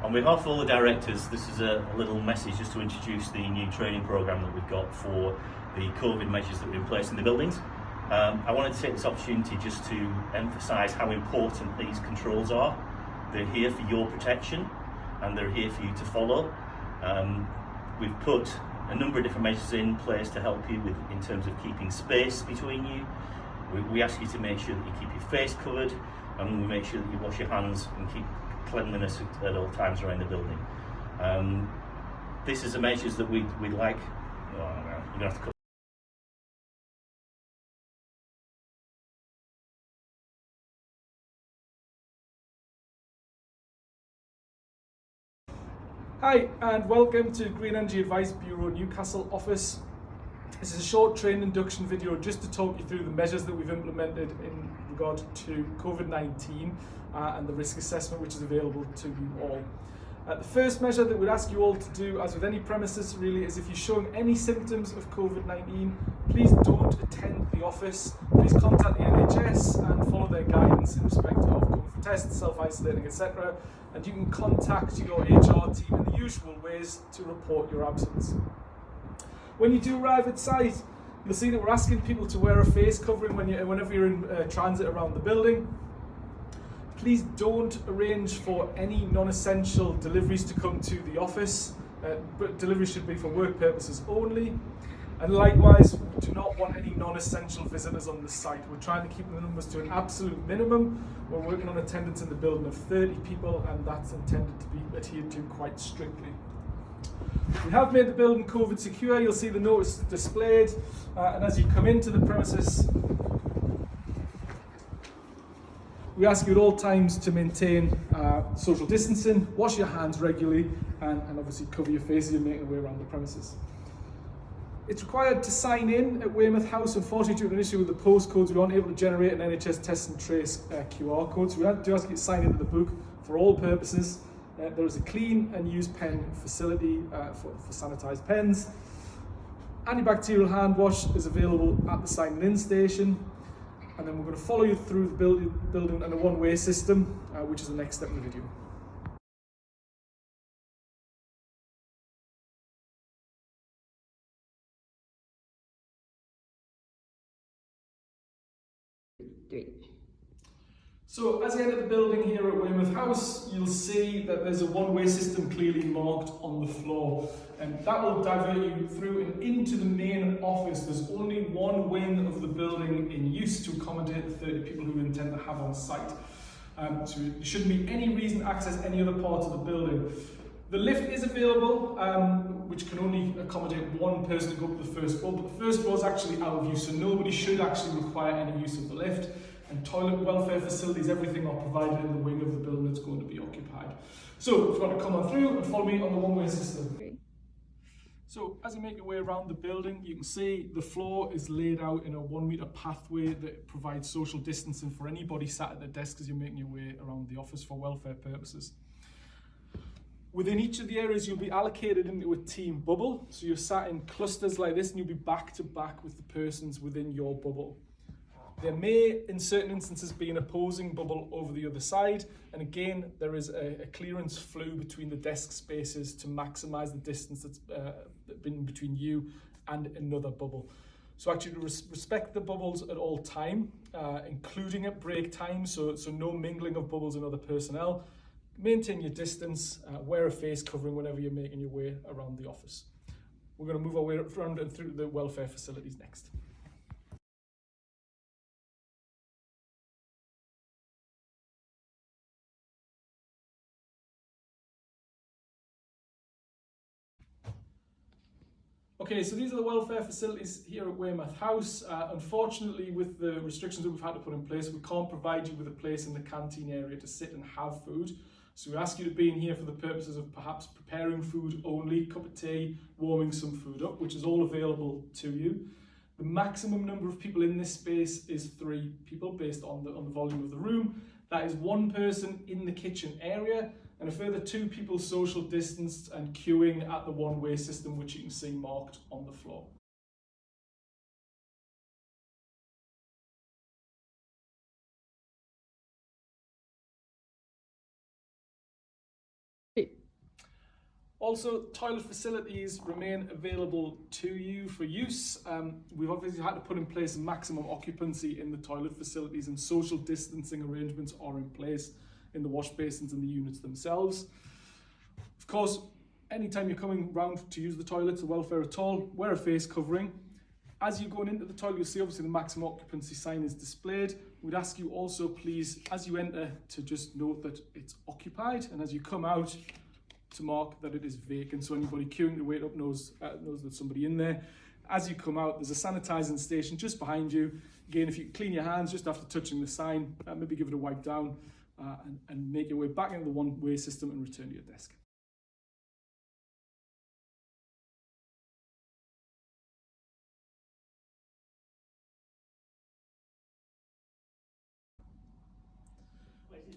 On behalf of all the directors, this is a little message just to introduce the new training programme that we've got for the COVID measures that are in place in the buildings. I wanted to take this opportunity just to emphasise how important these controls are. They're here for your protection and they're here for you to follow. We've put a number of different measures in place to help you in terms of keeping space between you. We ask you to make sure that you keep your face covered, and we make sure that you wash your hands and keep cleanliness at all times around the building. This is the measures that we'd like. Oh, no, you're gonna have to cut. Hi and welcome to Green Energy Advice Bureau Newcastle office. This is a short training induction video just to talk you through the measures that we've implemented in regard to COVID-19 and the risk assessment which is available to you all. The first measure that we'd ask you all to do, as with any premises really, is if you're showing any symptoms of COVID-19, please don't attend the office. Please contact the NHS and follow their guidance in respect of going for tests, self-isolating, etc. And you can contact your HR team in the usual ways to report your absence. When you do arrive at site, you'll see that we're asking people to wear a face covering whenever you're in transit around the building. Please don't arrange for any non-essential deliveries to come to the office, but deliveries should be for work purposes only. And likewise, we do not want any non-essential visitors on the site. We're trying to keep the numbers to an absolute minimum. We're working on attendance in the building of 30 people, and that's intended to be adhered to quite strictly. We have made the building COVID secure. You'll see the notice displayed, and as you come into the premises, we ask you at all times to maintain social distancing, wash your hands regularly, and obviously cover your face as you're making your way around the premises. It's required to sign in at Weymouth House. Unfortunately, due to an issue with the postcodes, we aren't able to generate an NHS test and trace QR code, so we do ask you to sign into the book for all purposes. There is a clean and use pen facility for sanitised pens. Antibacterial hand wash is available at the sign-in station. And then we're going to follow you through the building in a one-way system, which is the next step in the video. So as you enter the building here at Weymouth House, you'll see that there's a one-way system clearly marked on the floor, and that will divert you through and into the main office. There's only one wing of the building in use to accommodate the 30 people who we intend to have on site. So there shouldn't be any reason to access any other parts of the building. The lift is available, which can only accommodate one person to go up to the first floor, but the first floor is actually out of use, so nobody should actually require any use of the lift. And toilet welfare facilities, everything are provided in the wing of the building that's going to be occupied. So if you want to come on through and follow me on the one-way system. So as you make your way around the building, you can see the floor is laid out in a 1 metre pathway that provides social distancing for anybody sat at their desk as you're making your way around the office for welfare purposes. Within each of the areas, you'll be allocated into a team bubble. So you're sat in clusters like this and you'll be back to back with the persons within your bubble. There may, in certain instances, be an opposing bubble over the other side. And again, there is a clearance flue between the desk spaces to maximise the distance that's been between you and another bubble. So actually to respect the bubbles at all time, including at break time, so no mingling of bubbles and other personnel. Maintain your distance, wear a face covering whenever you're making your way around the office. We're going to move our way around and through the welfare facilities next. Okay, so these are the welfare facilities here at Weymouth House. Unfortunately, with the restrictions that we've had to put in place, we can't provide you with a place in the canteen area to sit and have food. So we ask you to be in here for the purposes of perhaps preparing food only, cup of tea, warming some food up, which is all available to you. The maximum number of people in this space is 3 people based on the volume of the room. That is 1 person in the kitchen area and a further 2 people social distanced and queuing at the one-way system, which you can see marked on the floor. Also, toilet facilities remain available to you for use. We've obviously had to put in place maximum occupancy in the toilet facilities, and social distancing arrangements are in place in the wash basins and the units themselves. Of course, anytime you're coming round to use the toilets, the welfare at all, wear a face covering. As you're going into the toilet, you'll see obviously the maximum occupancy sign is displayed. We'd ask you also, please, as you enter, to just note that it's occupied, and as you come out, to mark that it is vacant, so anybody queuing to wait up knows there's somebody in there. As you come out, there's a sanitising station just behind you. Again, if you clean your hands just after touching the sign, maybe give it a wipe down and make your way back into the one-way system and return to your desk.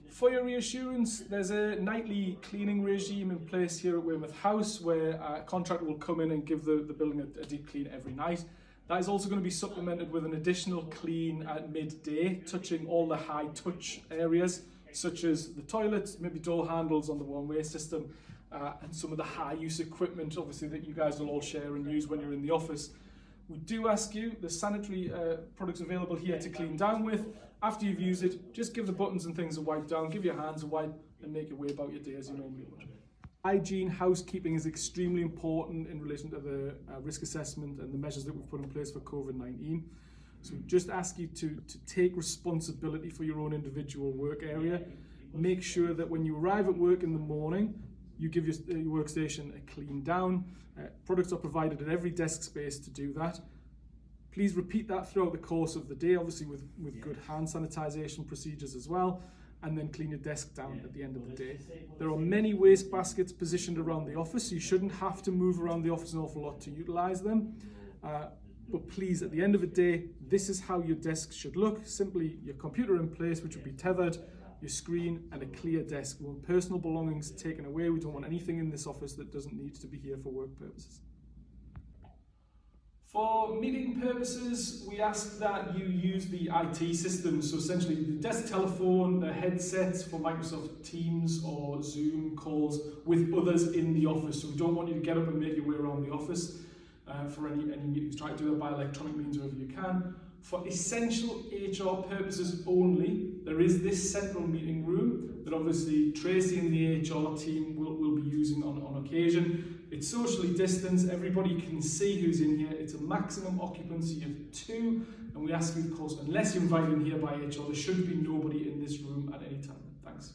For your reassurance, there's a nightly cleaning regime in place here at Weymouth House, where a contractor will come in and give the building a deep clean every night. That is also going to be supplemented with an additional clean at midday, touching all the high touch areas, such as the toilets, maybe door handles on the one-way system, and some of the high use equipment, obviously, that you guys will all share and use when you're in the office. We do ask you, the sanitary products available here to clean down with. After you've used it, just give the buttons and things a wipe down, give your hands a wipe, and make your way about your day as you normally would. Hygiene, housekeeping is extremely important in relation to the risk assessment and the measures that we've put in place for COVID-19. So we just ask you to take responsibility for your own individual work area. Make sure that when you arrive at work in the morning, you give your workstation a clean down. Products are provided at every desk space to do that. Please repeat that throughout the course of the day, obviously with good hand sanitisation procedures as well, and then clean your desk down at the end of the day. There are many waste baskets positioned around the office, so you shouldn't have to move around the office an awful lot to utilise them. But please, at the end of the day, this is how your desk should look. Simply your computer in place, which will be tethered, your screen, and a clear desk. We want personal belongings taken away. We don't want anything in this office that doesn't need to be here for work purposes. For meeting purposes, we ask that you use the IT systems, so essentially the desk telephone, the headsets for Microsoft Teams or Zoom calls with others in the office. So we don't want you to get up and make your way around the office for any meetings. Try to do that by electronic means wherever you can. For essential HR purposes only, there is this central meeting room that obviously Tracy and the HR team will be using on occasion. It's socially distanced, everybody can see who's in here. It's a maximum occupancy of 2, and we ask you, of course, unless you're invited in here by HR, there should be nobody in this room at any time. Thanks.